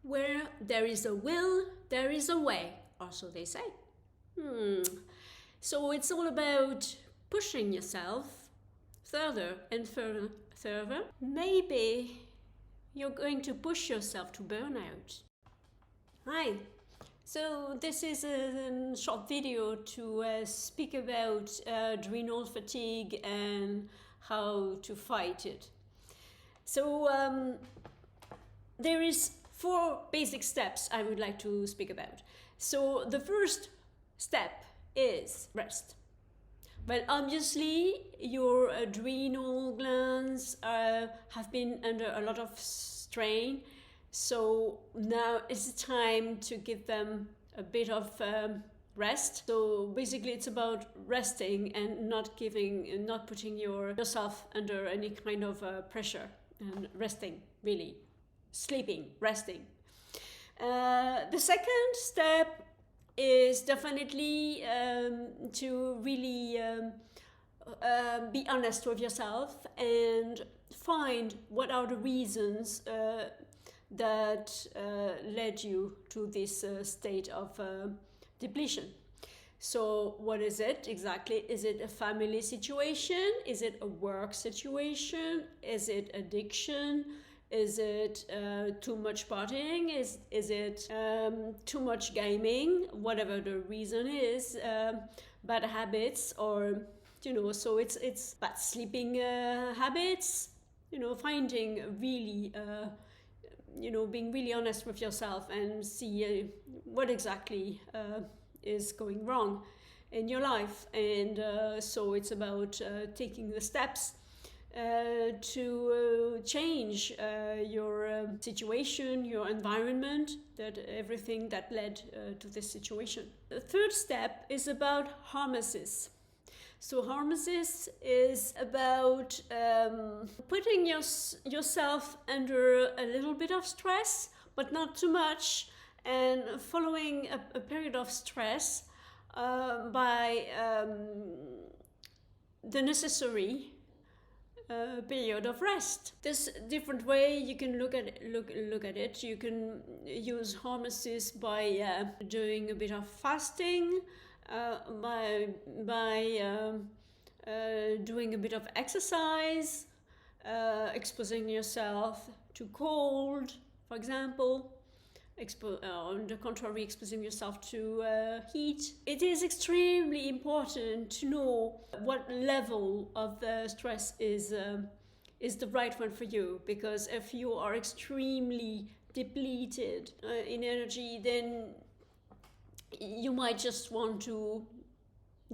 Where there is a will, there is a way, or so they say. So it's all about pushing yourself further and further. Maybe you're going to push yourself to burnout. Hi. So this is a short video to speak about adrenal fatigue and how to fight it. So there is 4 basic steps I would like to speak about. So the first step is rest. Well, obviously your adrenal glands have been under a lot of strain, so now it's time to give them a bit of rest. So basically it's about resting and not putting yourself under any kind of pressure, and resting, really. Sleeping, resting. The second step is definitely to really be honest with yourself and find what are the reasons that led you to this state of depletion. So what is it exactly? Is it a family situation? Is it a work situation? Is it addiction? Is it too much partying? Is it too much gaming? Whatever the reason is, bad habits, or so it's bad sleeping habits. Finding really, being really honest with yourself and see what exactly is going wrong in your life. And so it's about taking the steps to change your situation, your environment, everything that led to this situation. The third step is about Hormesis. So Hormesis is about putting yourself under a little bit of stress, but not too much, and following a period of stress by the necessary period of rest. There's a different way you can look at it. You can use Hormesis by doing a bit of fasting, by doing a bit of exercise, exposing yourself to cold, for example. On the contrary, exposing yourself to heat. It is extremely important to know what level of stress is the right one for you, because if you are extremely depleted in energy, then you might just want to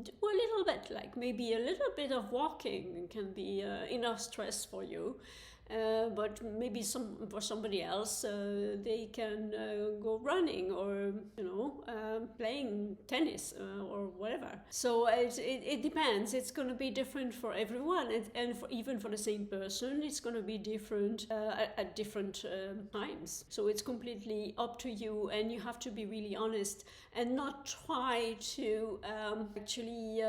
do a little bit, like maybe a little bit of walking can be enough stress for you. But maybe for somebody else, they can go running or playing tennis or whatever. So it depends. It's going to be different for everyone, and even for the same person, it's going to be different at different times. So it's completely up to you, and you have to be really honest and not try to actually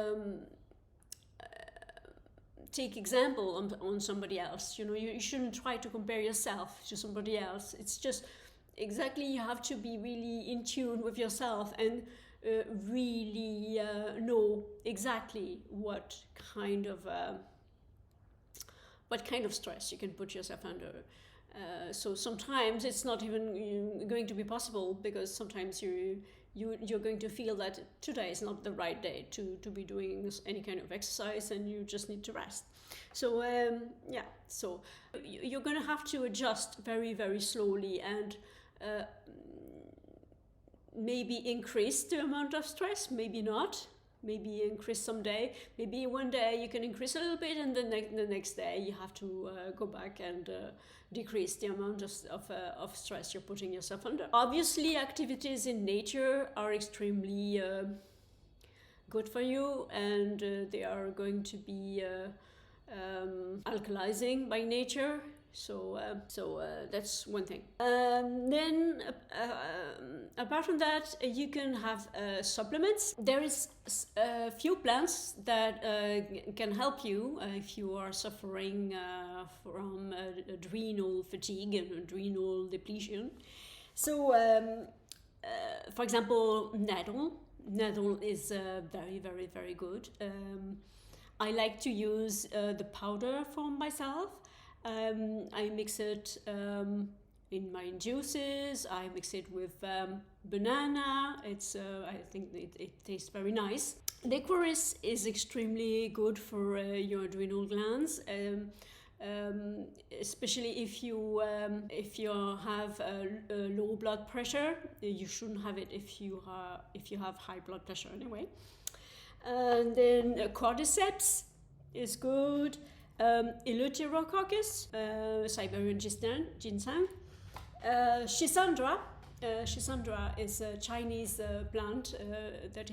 take example on somebody else. You shouldn't try to compare yourself to somebody else. It's just exactly, you have to be really in tune with yourself and really know exactly what kind of stress you can put yourself under. So sometimes it's not even going to be possible, because sometimes you're going to feel that today is not the right day to be doing any kind of exercise, and you just need to rest. So so you're going to have to adjust very, very slowly, and maybe increase the amount of stress, maybe not. Maybe increase someday. Maybe one day you can increase a little bit, and the next day you have to go back and decrease the amount of stress you're putting yourself under. Obviously, activities in nature are extremely good for you, and they are going to be alkalizing by nature. So that's one thing. Then apart from that, you can have supplements. There is a few plants that can help you if you are suffering from adrenal fatigue and adrenal depletion. So, for example, nettle. Nettle is very, very, very good. I like to use the powder for myself. I mix it in my juices. I mix it with banana. I think it tastes very nice. Licorice is extremely good for your adrenal glands. Especially if you have low blood pressure. You shouldn't have it if you have high blood pressure anyway. And then cordyceps is good. Eleutherococcus, Siberian ginseng. Schisandra. Schisandra is a Chinese plant that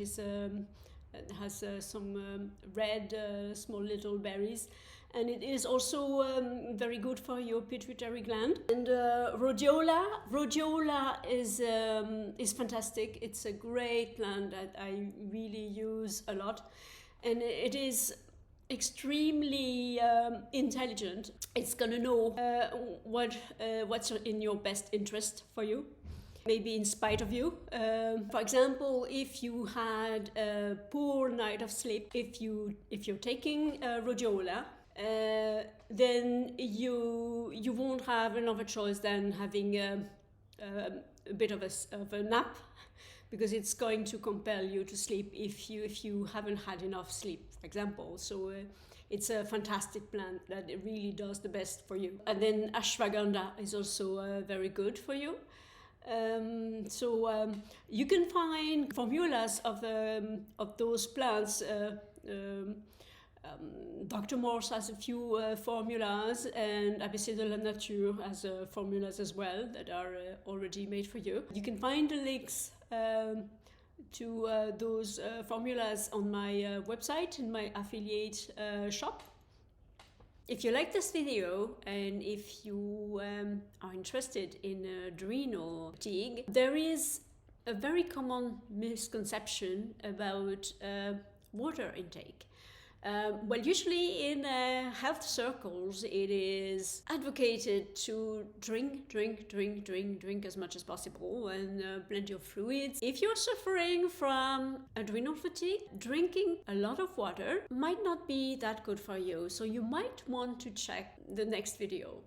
has some red small little berries, and it is also very good for your pituitary gland. And rhodiola is fantastic. It's a great plant that I really use a lot, and it is extremely intelligent. It's gonna know what's in your best interest for you, maybe in spite of you. For example, if you had a poor night of sleep, if you're taking rhodiola, then you won't have another choice than having a bit of a nap, because it's going to compel you to sleep if you haven't had enough sleep, for example. So it's a fantastic plant that it really does the best for you. And then ashwagandha is also very good for you. So you can find formulas of those plants. Dr. Morse has a few formulas, and ABC de la Nature has formulas as well that are already made for you. You can find the links to those formulas on my website, in my affiliate shop. If you like this video, and if you are interested in adrenal fatigue, there is a very common misconception about water intake. Well, usually in health circles, it is advocated to drink as much as possible, and plenty of fluids. If you're suffering from adrenal fatigue, drinking a lot of water might not be that good for you, so you might want to check the next video.